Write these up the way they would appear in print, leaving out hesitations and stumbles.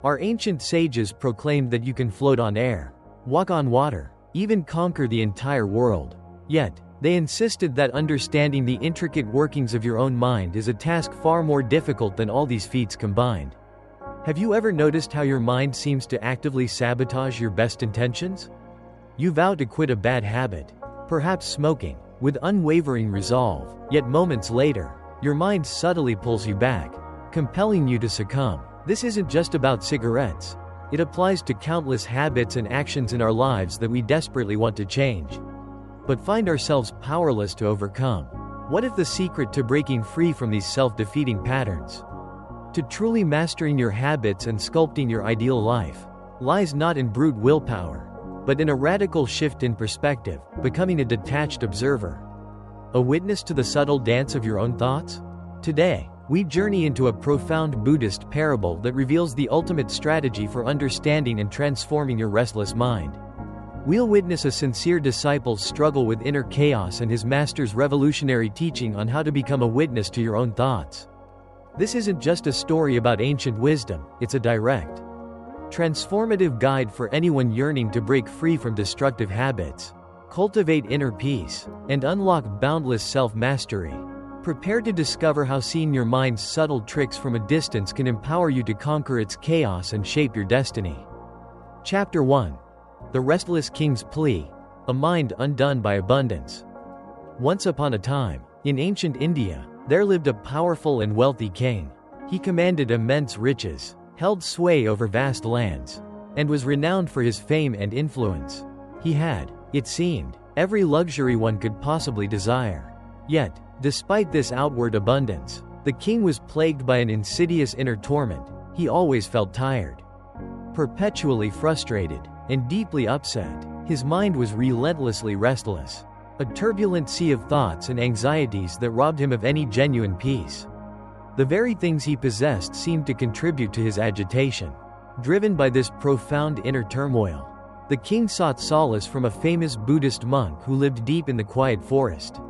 Our ancient sages proclaimed that you can float on air, walk on water, even conquer the entire world. Yet, they insisted that understanding the intricate workings of your own mind is a task far more difficult than all these feats combined. Have you ever noticed how your mind seems to actively sabotage your best intentions? You vow to quit a bad habit, perhaps smoking, with unwavering resolve, yet moments later, your mind subtly pulls you back, compelling you to succumb. This isn't just about cigarettes. It applies to countless habits and actions in our lives that we desperately want to change, but find ourselves powerless to overcome. What if the secret to breaking free from these self-defeating patterns, to truly mastering your habits and sculpting your ideal life, lies not in brute willpower, but in a radical shift in perspective, becoming a detached observer, a witness to the subtle dance of your own thoughts? Today, we journey into a profound Buddhist parable that reveals the ultimate strategy for understanding and transforming your restless mind. We'll witness a sincere disciple's struggle with inner chaos and his master's revolutionary teaching on how to become a witness to your own thoughts. This isn't just a story about ancient wisdom, it's a direct, transformative guide for anyone yearning to break free from destructive habits, cultivate inner peace, and unlock boundless self-mastery. Prepare to discover how seeing your mind's subtle tricks from a distance can empower you to conquer its chaos and shape your destiny. Chapter 1. The Restless King's Plea, a Mind Undone by Abundance. Once upon a time, in ancient India, there lived a powerful and wealthy king. He commanded immense riches, held sway over vast lands, and was renowned for his fame and influence. He had, it seemed, every luxury one could possibly desire. Yet, despite this outward abundance, the king was plagued by an insidious inner torment. He always felt tired, perpetually frustrated, and deeply upset. His mind was relentlessly restless, a turbulent sea of thoughts and anxieties that robbed him of any genuine peace. The very things he possessed seemed to contribute to his agitation. Driven by this profound inner turmoil, the king sought solace from a famous Buddhist monk who lived deep in the quiet forest,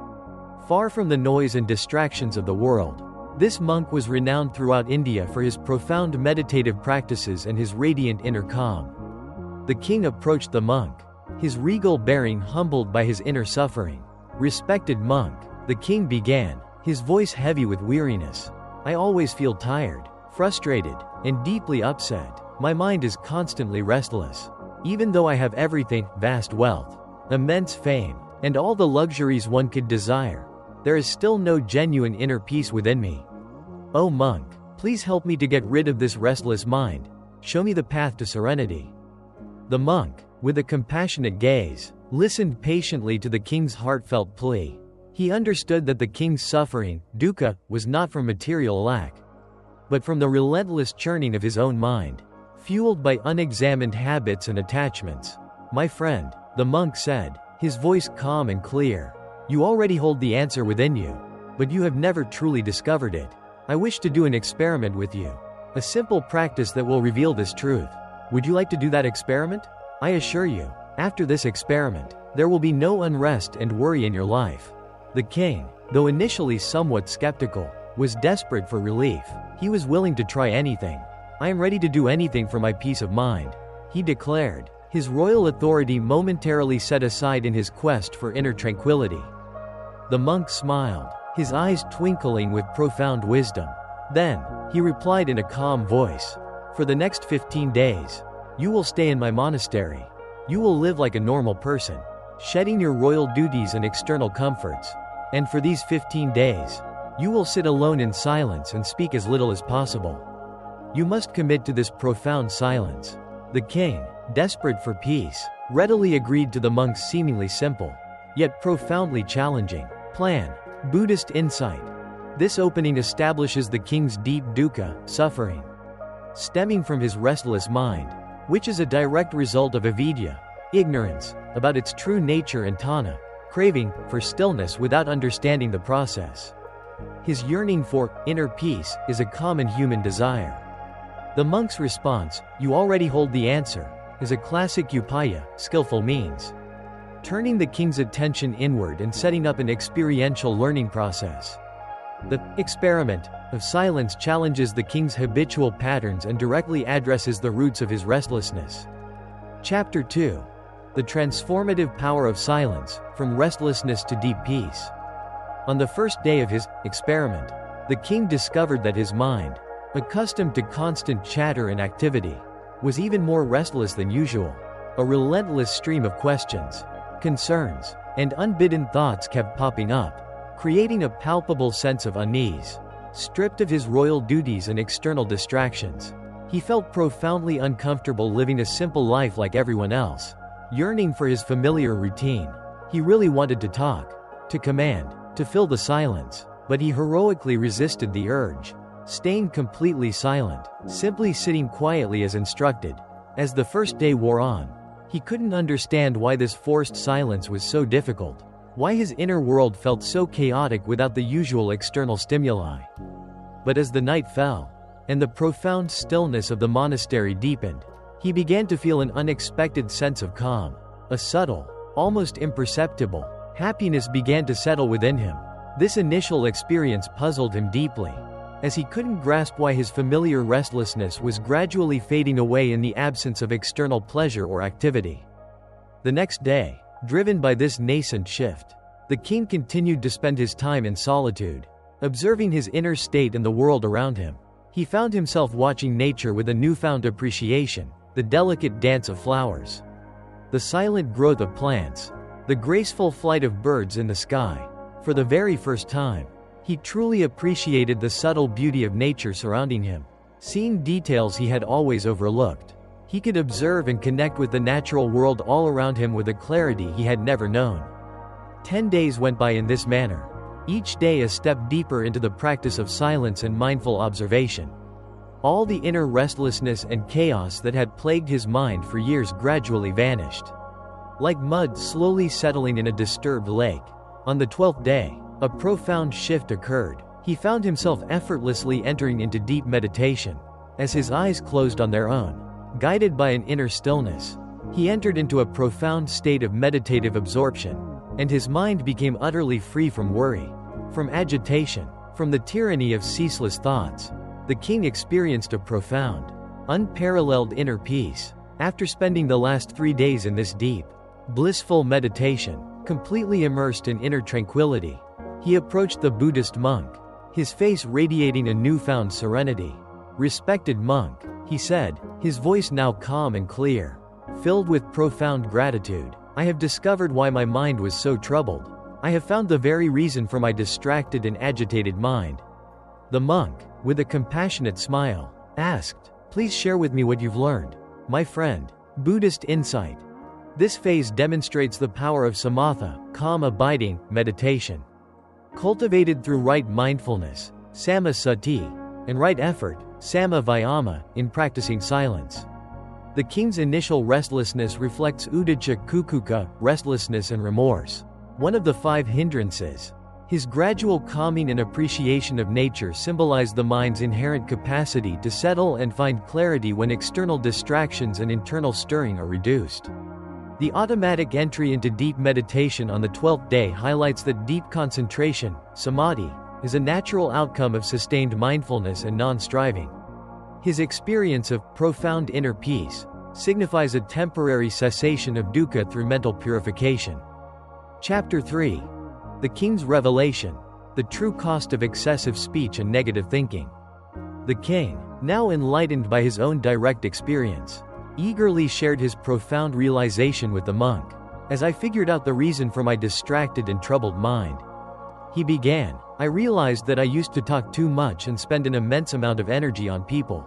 far from the noise and distractions of the world. This monk was renowned throughout India for his profound meditative practices and his radiant inner calm. The king approached the monk, his regal bearing humbled by his inner suffering. "Respected monk," the king began, his voice heavy with weariness, "I always feel tired, frustrated, and deeply upset. My mind is constantly restless. Even though I have everything, vast wealth, immense fame, and all the luxuries one could desire, there is still no genuine inner peace within me. Oh monk, please help me to get rid of this restless mind. Show me the path to serenity." The monk, with a compassionate gaze, listened patiently to the king's heartfelt plea. He understood that the king's suffering, dukkha, was not from material lack, but from the relentless churning of his own mind, fueled by unexamined habits and attachments. "My friend," the monk said, his voice calm and clear, "you already hold the answer within you, but you have never truly discovered it. I wish to do an experiment with you, a simple practice that will reveal this truth. Would you like to do that experiment? I assure you, after this experiment, there will be no unrest and worry in your life." The king, though initially somewhat skeptical, was desperate for relief. He was willing to try anything. "I am ready to do anything for my peace of mind," he declared, his royal authority momentarily set aside in his quest for inner tranquility. The monk smiled, his eyes twinkling with profound wisdom. Then, he replied in a calm voice, "For the next 15 days, you will stay in my monastery. You will live like a normal person, shedding your royal duties and external comforts. And for these 15 days, you will sit alone in silence and speak as little as possible. You must commit to this profound silence." The king, desperate for peace, readily agreed to the monk's seemingly simple, yet profoundly challenging, plan. Buddhist insight. This opening establishes the king's deep dukkha, suffering, stemming from his restless mind, which is a direct result of avidya, ignorance, about its true nature, and tanha, craving for stillness without understanding the process. His yearning for inner peace is a common human desire. The monk's response, "You already hold the answer," is a classic upaya, skillful means, turning the king's attention inward and setting up an experiential learning process. The experiment of silence challenges the king's habitual patterns and directly addresses the roots of his restlessness. Chapter 2. The transformative power of silence, from restlessness to deep peace. On the first day of his experiment, the king discovered that his mind, accustomed to constant chatter and activity, was even more restless than usual. A relentless stream of questions, concerns, and unbidden thoughts kept popping up, creating a palpable sense of unease. Stripped of his royal duties and external distractions, he felt profoundly uncomfortable living a simple life like everyone else. Yearning for his familiar routine, he really wanted to talk, to command, to fill the silence, but he heroically resisted the urge, staying completely silent, simply sitting quietly as instructed. As the first day wore on, he couldn't understand why this forced silence was so difficult, why his inner world felt so chaotic without the usual external stimuli. But as the night fell, and the profound stillness of the monastery deepened, he began to feel an unexpected sense of calm. A subtle, almost imperceptible, happiness began to settle within him. This initial experience puzzled him deeply, as he couldn't grasp why his familiar restlessness was gradually fading away in the absence of external pleasure or activity. The next day, driven by this nascent shift, the king continued to spend his time in solitude, observing his inner state and the world around him. He found himself watching nature with a newfound appreciation, the delicate dance of flowers, the silent growth of plants, the graceful flight of birds in the sky. For the very first time, he truly appreciated the subtle beauty of nature surrounding him. Seeing details he had always overlooked, he could observe and connect with the natural world all around him with a clarity he had never known. 10 days went by in this manner, each day a step deeper into the practice of silence and mindful observation. All the inner restlessness and chaos that had plagued his mind for years gradually vanished, like mud slowly settling in a disturbed lake. On the 12th day, a profound shift occurred. He found himself effortlessly entering into deep meditation. As his eyes closed on their own, guided by an inner stillness, he entered into a profound state of meditative absorption, and his mind became utterly free from worry, from agitation, from the tyranny of ceaseless thoughts. The king experienced a profound, unparalleled inner peace. After spending the last 3 days in this deep, blissful meditation, completely immersed in inner tranquility, he approached the Buddhist monk, his face radiating a newfound serenity. "Respected monk," he said, his voice now calm and clear, filled with profound gratitude, "I have discovered why my mind was so troubled. I have found the very reason for my distracted and agitated mind." The monk, with a compassionate smile, asked, "Please share with me what you've learned, my friend." Buddhist insight. This phase demonstrates the power of samatha, calm abiding, meditation. Cultivated through right mindfulness, samma sati, and right effort, samma vayama, in practicing silence. The king's initial restlessness reflects uddhacca kukuka, restlessness and remorse, one of the 5 hindrances. His gradual calming and appreciation of nature symbolize the mind's inherent capacity to settle and find clarity when external distractions and internal stirring are reduced. The automatic entry into deep meditation on the 12th day highlights that deep concentration, samadhi, is a natural outcome of sustained mindfulness and non-striving. His experience of profound inner peace signifies a temporary cessation of dukkha through mental purification. Chapter 3. The King's Revelation, the true cost of excessive speech and negative thinking. The king, now enlightened by his own direct experience, eagerly shared his profound realization with the monk. "As I figured out the reason for my distracted and troubled mind," he began, "I realized that I used to talk too much and spend an immense amount of energy on people,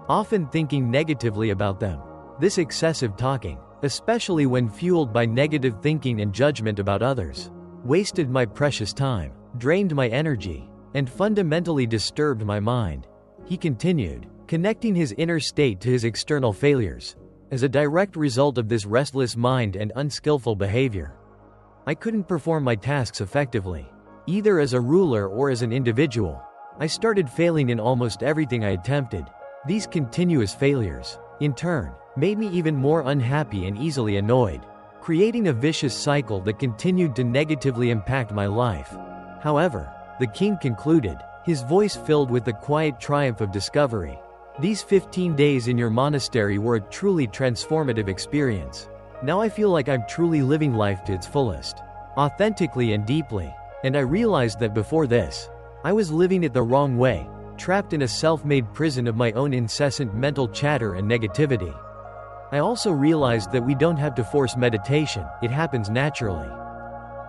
often thinking negatively about them. This excessive talking, especially when fueled by negative thinking and judgment about others, wasted my precious time, drained my energy, and fundamentally disturbed my mind." He continued, connecting his inner state to his external failures. "As a direct result of this restless mind and unskillful behavior, I couldn't perform my tasks effectively, either as a ruler or as an individual. I started failing in almost everything I attempted. These continuous failures, in turn, made me even more unhappy and easily annoyed, creating a vicious cycle that continued to negatively impact my life. However, the king concluded, his voice filled with the quiet triumph of discovery. These 15 days in your monastery were a truly transformative experience. Now I feel like I'm truly living life to its fullest, authentically and deeply. And I realized that before this, I was living it the wrong way, trapped in a self-made prison of my own incessant mental chatter and negativity. I also realized that we don't have to force meditation, it happens naturally,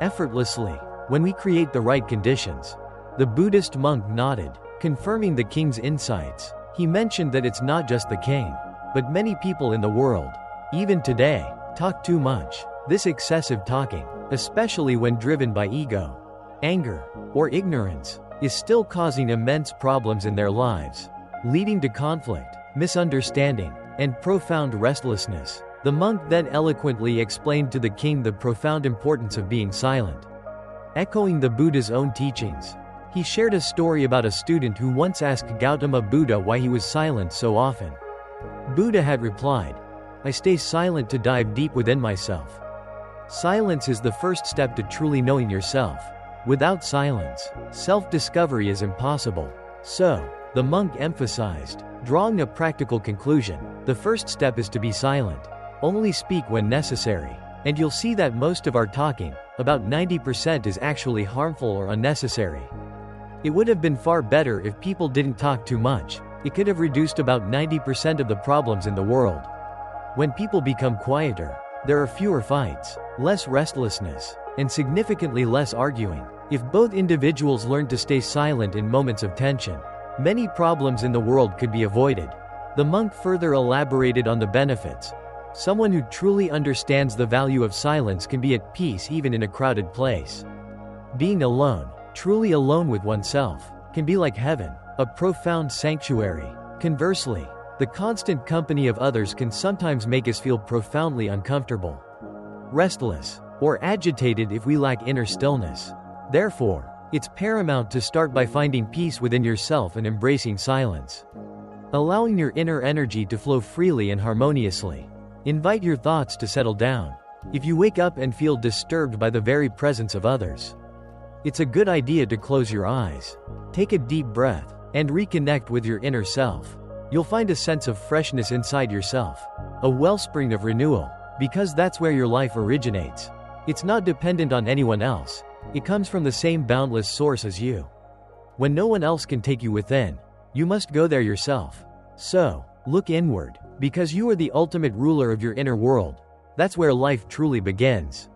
effortlessly, when we create the right conditions. The Buddhist monk nodded, confirming the king's insights. He mentioned that it's not just the king, but many people in the world, even today, talk too much. This excessive talking, especially when driven by ego, anger, or ignorance, is still causing immense problems in their lives, leading to conflict, misunderstanding, and profound restlessness. The monk then eloquently explained to the king the profound importance of being silent. Echoing the Buddha's own teachings, he shared a story about a student who once asked Gautama Buddha why he was silent so often. Buddha had replied, "I stay silent to dive deep within myself." Silence is the first step to truly knowing yourself. Without silence, self-discovery is impossible. So, the monk emphasized, drawing a practical conclusion, the first step is to be silent. Only speak when necessary. And you'll see that most of our talking, about 90%, is actually harmful or unnecessary. It would have been far better if people didn't talk too much. It could have reduced about 90% of the problems in the world. When people become quieter, there are fewer fights, less restlessness, and significantly less arguing. If both individuals learn to stay silent in moments of tension, many problems in the world could be avoided. The monk further elaborated on the benefits. Someone who truly understands the value of silence can be at peace even in a crowded place. Being alone, truly alone with oneself, can be like heaven, a profound sanctuary. Conversely, the constant company of others can sometimes make us feel profoundly uncomfortable, restless, or agitated if we lack inner stillness. Therefore, it's paramount to start by finding peace within yourself and embracing silence. Allowing your inner energy to flow freely and harmoniously. Invite your thoughts to settle down. If you wake up and feel disturbed by the very presence of others, it's a good idea to close your eyes, take a deep breath, and reconnect with your inner self. You'll find a sense of freshness inside yourself, a wellspring of renewal, because that's where your life originates. It's not dependent on anyone else. It comes from the same boundless source as you. When no one else can take you within, you must go there yourself. So, look inward, because you are the ultimate ruler of your inner world. That's where life truly begins.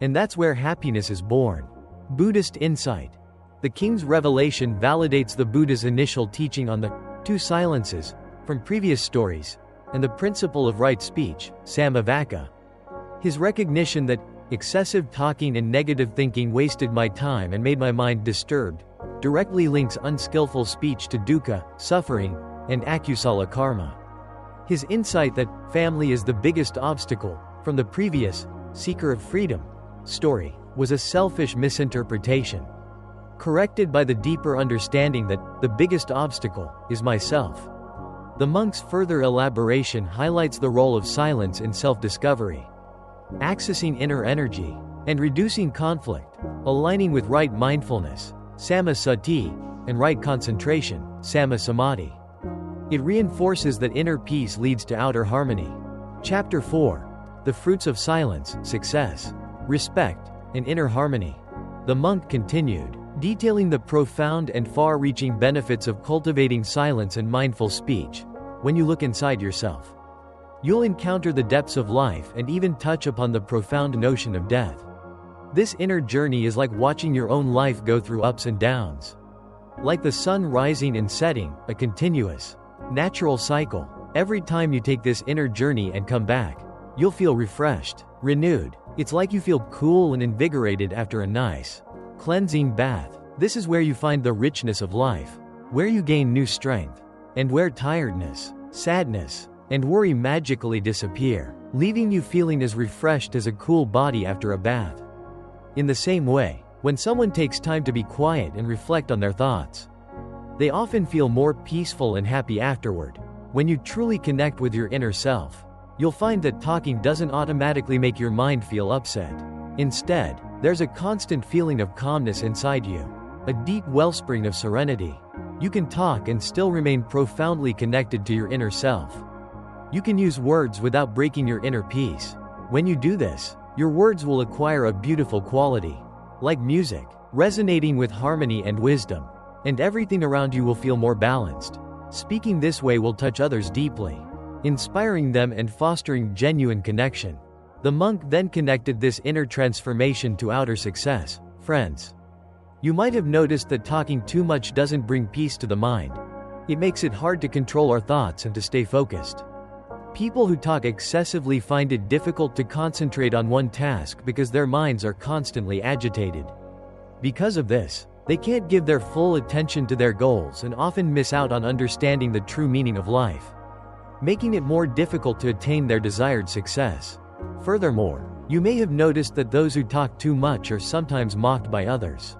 And that's where happiness is born. Buddhist insight. The king's revelation validates the Buddha's initial teaching on the two silences from previous stories, and the principle of right speech, samavaka. His recognition that excessive talking and negative thinking wasted my time and made my mind disturbed directly links unskillful speech to dukkha, suffering, and akusala karma. His insight that family is the biggest obstacle from the previous seeker of freedom story was a selfish misinterpretation, corrected by the deeper understanding that the biggest obstacle is myself. The monk's further elaboration highlights the role of silence in self-discovery, accessing inner energy, and reducing conflict, aligning with right mindfulness, samasati, and right concentration, samasamadhi. It reinforces that inner peace leads to outer harmony. Chapter 4. The Fruits of Silence, Success, Respect, and Inner Harmony. The monk continued, detailing the profound and far-reaching benefits of cultivating silence and mindful speech. When you look inside yourself, you'll encounter the depths of life and even touch upon the profound notion of death. This inner journey is like watching your own life go through ups and downs. Like the sun rising and setting, a continuous, natural cycle. Every time you take this inner journey and come back, you'll feel refreshed, renewed. It's like you feel cool and invigorated after a nice, cleansing bath. This is where you find the richness of life, where you gain new strength, and where tiredness, sadness, and worry magically disappear, leaving you feeling as refreshed as a cool body after a bath. In the same way, when someone takes time to be quiet and reflect on their thoughts, they often feel more peaceful and happy afterward. When you truly connect with your inner self, you'll find that talking doesn't automatically make your mind feel upset. Instead, there's a constant feeling of calmness inside you. a deep wellspring of serenity. You can talk and still remain profoundly connected to your inner self. You can use words without breaking your inner peace. When you do this, your words will acquire a beautiful quality, like music, resonating with harmony and wisdom, and everything around you will feel more balanced. Speaking this way will touch others deeply, inspiring them and fostering genuine connection. The monk then connected this inner transformation to outer success. Friends, you might have noticed that talking too much doesn't bring peace to the mind. It makes it hard to control our thoughts and to stay focused. People who talk excessively find it difficult to concentrate on one task because their minds are constantly agitated. Because of this, they can't give their full attention to their goals and often miss out on understanding the true meaning of life, making it more difficult to attain their desired success. Furthermore, you may have noticed that those who talk too much are sometimes mocked by others,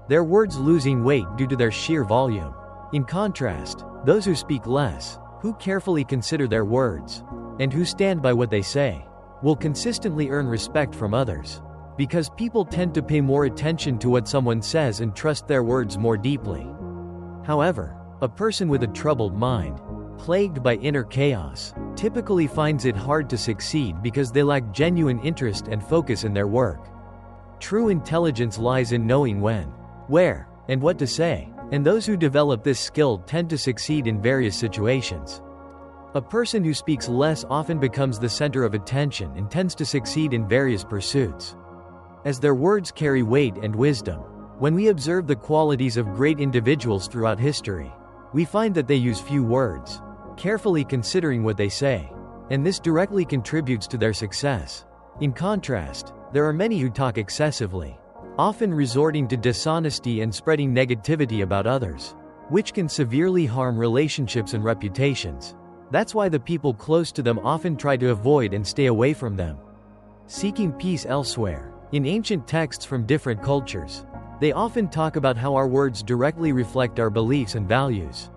their words losing weight due to their sheer volume. In contrast, those who speak less, who carefully consider their words, and who stand by what they say, will consistently earn respect from others, because people tend to pay more attention to what someone says and trust their words more deeply. However, a person with a troubled mind, plagued by inner chaos, typically finds it hard to succeed because they lack genuine interest and focus in their work. True intelligence lies in knowing when, where, and what to say, and those who develop this skill tend to succeed in various situations. A person who speaks less often becomes the center of attention and tends to succeed in various pursuits, as their words carry weight and wisdom. When we observe the qualities of great individuals throughout history, we find that they use few words, carefully considering what they say, and this directly contributes to their success. In contrast, there are many who talk excessively, often resorting to dishonesty and spreading negativity about others, which can severely harm relationships and reputations. That's why the people close to them often try to avoid and stay away from them. Seeking peace elsewhere. In ancient texts from different cultures, they often talk about how our words directly reflect our beliefs and values.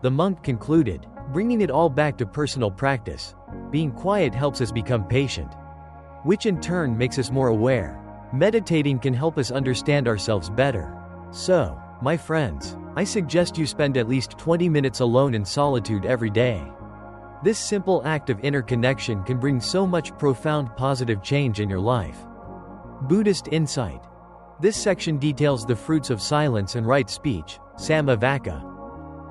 The monk concluded, bringing it all back to personal practice, being quiet helps us become patient, which in turn makes us more aware. Meditating can help us understand ourselves better. So, my friends, I suggest you spend at least 20 minutes alone in solitude every day. This simple act of inner connection can bring so much profound positive change in your life. Buddhist insight. This section details the fruits of silence and right speech, Samma Vaka.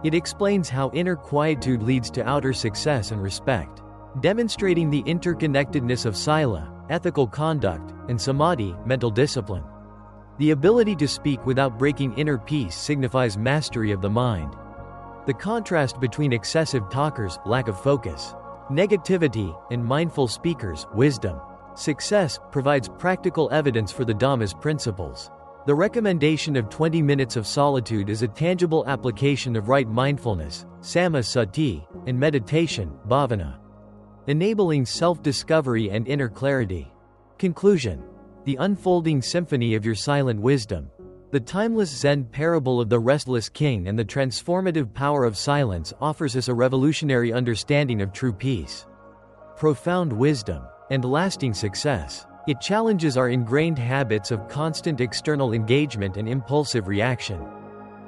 It explains how inner quietude leads to outer success and respect, demonstrating the interconnectedness of sila, ethical conduct, and samadhi, mental discipline. The ability to speak without breaking inner peace signifies mastery of the mind. The contrast between excessive talkers, lack of focus, negativity, and mindful speakers, wisdom, success, provides practical evidence for the Dhamma's principles. The recommendation of 20 minutes of solitude is a tangible application of right mindfulness, samma sati, and meditation, bhavana, enabling self-discovery and inner clarity. Conclusion. The unfolding symphony of your silent wisdom. The timeless Zen parable of the restless king and the transformative power of silence offers us a revolutionary understanding of true peace, profound wisdom, and lasting success. It challenges our ingrained habits of constant external engagement and impulsive reaction,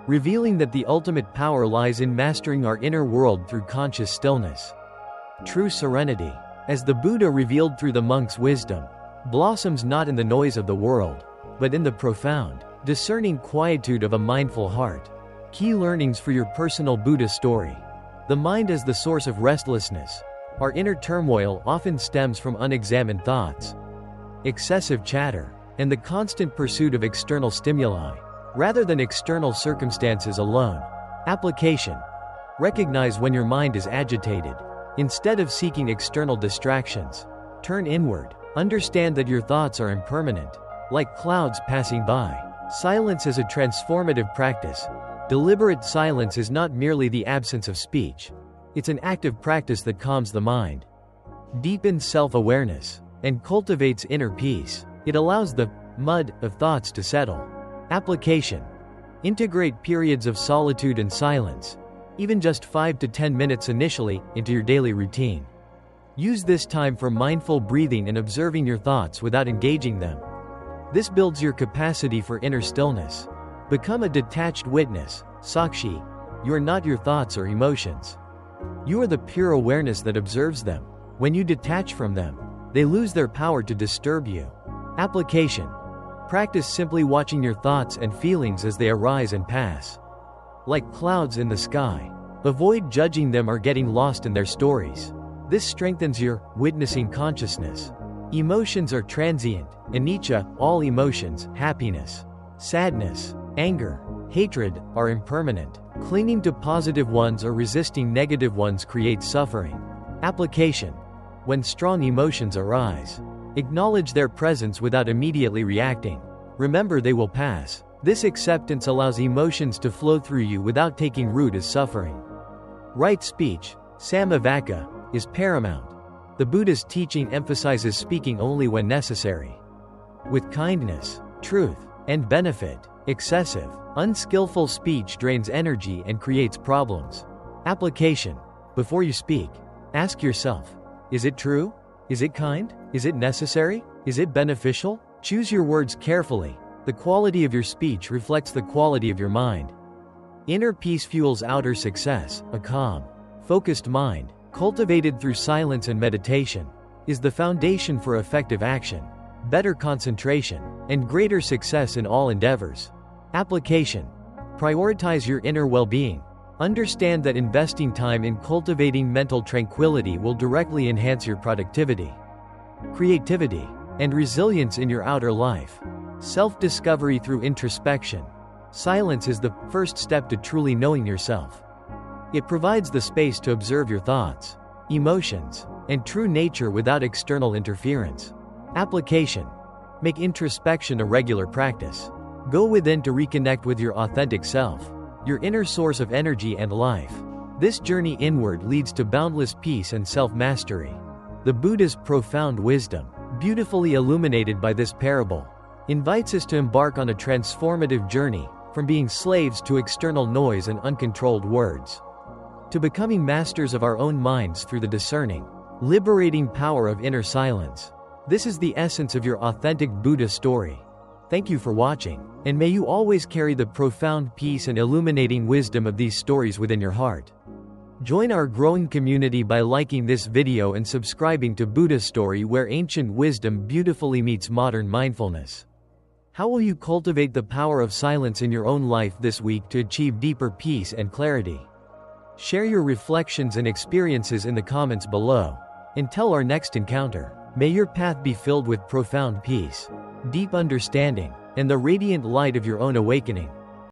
revealing that the ultimate power lies in mastering our inner world through conscious stillness. True serenity, as the Buddha revealed through the monk's wisdom, blossoms not in the noise of the world, but in the profound, discerning quietude of a mindful heart. Key learnings for your personal Buddha story. The mind as the source of restlessness. Our inner turmoil often stems from unexamined thoughts, excessive chatter, and the constant pursuit of external stimuli, rather than external circumstances alone. Application. Recognize when your mind is agitated. Instead of seeking external distractions, turn inward. Understand that your thoughts are impermanent, like clouds passing by. Silence is a transformative practice. Deliberate silence is not merely the absence of speech. It's an active practice that calms the mind, deepens self-awareness, and cultivates inner peace. It allows the mud of thoughts to settle. Application. Integrate periods of solitude and silence, even just 5 to 10 minutes initially, into your daily routine. Use this time for mindful breathing and observing your thoughts without engaging them. This builds your capacity for inner stillness, Become a detached witness, Sakshi. You are not your thoughts or emotions. You are the pure awareness that observes them. When you detach from them, they lose their power to disturb you. Application. Practice simply watching your thoughts and feelings as they arise and pass. Like clouds in the sky. Avoid judging them or getting lost in their stories. This strengthens your witnessing consciousness. Emotions are transient. Anicca, all emotions, happiness, sadness, anger, hatred, are impermanent. Clinging to positive ones or resisting negative ones creates suffering. Application. When strong emotions arise, acknowledge their presence without immediately reacting. Remember they will pass. This acceptance allows emotions to flow through you without taking root as suffering. Right speech, samavaka, is paramount. The Buddhist teaching emphasizes speaking only when necessary. With kindness, truth, and benefit. Excessive, unskillful speech drains energy and creates problems. Application. Before you speak, ask yourself, is it true? Is it kind? Is it necessary? Is it beneficial? Choose your words carefully. The quality of your speech reflects the quality of your mind. Inner peace fuels outer success. A calm, focused mind, cultivated through silence and meditation, is the foundation for effective action, better concentration, and greater success in all endeavors. Application. Prioritize your inner well-being. Understand that investing time in cultivating mental tranquility will directly enhance your productivity, creativity, and resilience in your outer life. Self-discovery through introspection. Silence is the first step to truly knowing yourself. It provides the space to observe your thoughts, emotions, and true nature without external interference. Application. Make introspection a regular practice. Go within to reconnect with your authentic self, your inner source of energy and life. This journey inward leads to boundless peace and self-mastery. The Buddha's profound wisdom, beautifully illuminated by this parable, invites us to embark on a transformative journey, from being slaves to external noise and uncontrolled words, to becoming masters of our own minds through the discerning, liberating power of inner silence. This is the essence of your authentic Buddha story. Thank you for watching, and may you always carry the profound peace and illuminating wisdom of these stories within your heart. Join our growing community by liking this video and subscribing to Buddha Story, where ancient wisdom beautifully meets modern mindfulness. How will you cultivate the power of silence in your own life this week to achieve deeper peace and clarity? Share your reflections and experiences in the comments below. Until our next encounter, may your path be filled with profound peace, deep understanding, and the radiant light of your own awakening.